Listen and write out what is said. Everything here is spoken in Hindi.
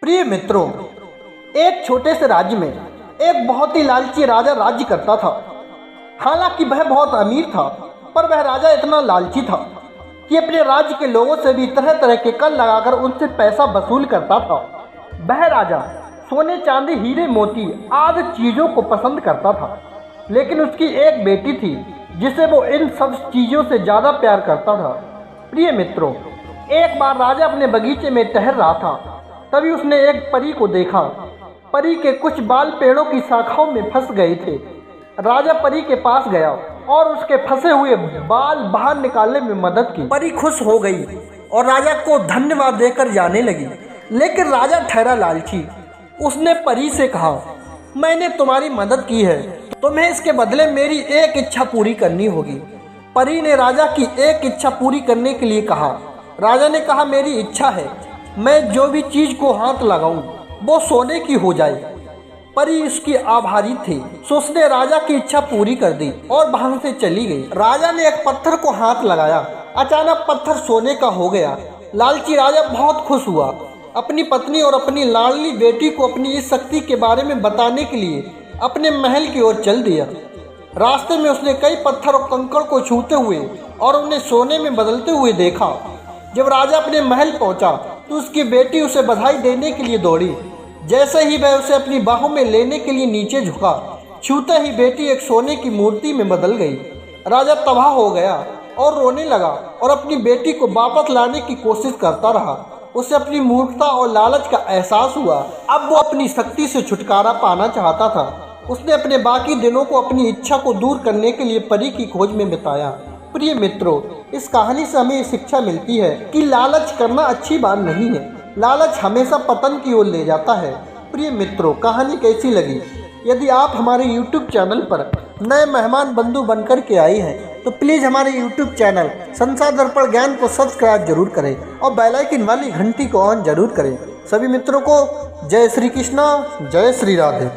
प्रिय मित्रों, एक छोटे से राज्य में एक बहुत ही लालची राजा राज्य करता था। हालांकि वह बहुत अमीर था, पर वह राजा इतना लालची था कि अपने राज्य के लोगों से भी तरह तरह के कर लगाकर उनसे पैसा वसूल करता था। वह राजा सोने, चांदी, हीरे, मोती आदि चीज़ों को पसंद करता था, लेकिन उसकी एक बेटी थी जिसे वो इन सब चीज़ों से ज़्यादा प्यार करता था। प्रिय मित्रों, एक बार राजा अपने बगीचे में टहल रहा था, तभी उसने एक परी को देखा। परी के कुछ बाल पेड़ों की शाखाओं में फंस गए थे। राजा परी के पास गया और उसके फंसे हुए बाल बाहर निकालने में मदद की। परी खुश हो गई और राजा को धन्यवाद देकर जाने लगी, लेकिन राजा ठहरा लालची। उसने परी से कहा, मैंने तुम्हारी मदद की है, तुम्हें इसके बदले मेरी एक इच्छा पूरी करनी होगी। परी ने राजा की एक इच्छा पूरी करने के लिए कहा। राजा ने कहा, मेरी इच्छा है मैं जो भी चीज को हाथ लगाऊं वो सोने की हो जाए। परी इसकी आभारी थी, सो उसने राजा की इच्छा पूरी कर दी और वहां से चली गई। राजा ने एक पत्थर को हाथ लगाया, अचानक पत्थर सोने का हो गया। लालची राजा बहुत खुश हुआ। अपनी पत्नी और अपनी लाडली बेटी को अपनी इस शक्ति के बारे में बताने के लिए अपने महल की ओर चल दिया। रास्ते में उसने कई पत्थर और कंकड़ को छूते हुए और उन्हें सोने में बदलते हुए देखा। जब राजा अपने महल पहुंचा तो उसकी बेटी उसे बधाई देने के लिए दौड़ी। जैसे ही वह उसे अपनी बाहों में लेने के लिए नीचे झुका, छूते ही बेटी एक सोने की मूर्ति में बदल गई। राजा तबाह हो गया और रोने लगा और अपनी बेटी को वापस लाने की कोशिश करता रहा। उसे अपनी मूर्खता और लालच का एहसास हुआ। अब वो अपनी शक्ति से छुटकारा पाना चाहता था। उसने अपने बाकी दिनों को अपनी इच्छा को दूर करने के लिए परी की खोज में बिताया। प्रिय मित्रों, इस कहानी से हमें शिक्षा मिलती है कि लालच करना अच्छी बात नहीं है। लालच हमेशा पतन की ओर ले जाता है। प्रिय मित्रों, कहानी कैसी लगी? यदि आप हमारे YouTube चैनल पर नए मेहमान बंधु बनकर के आए हैं तो प्लीज़ हमारे YouTube चैनल संसार दर्पण ज्ञान को सब्सक्राइब जरूर करें और बेल आइकन वाली घंटी को ऑन जरूर करें। सभी मित्रों को जय श्री कृष्णा, जय श्री राधे।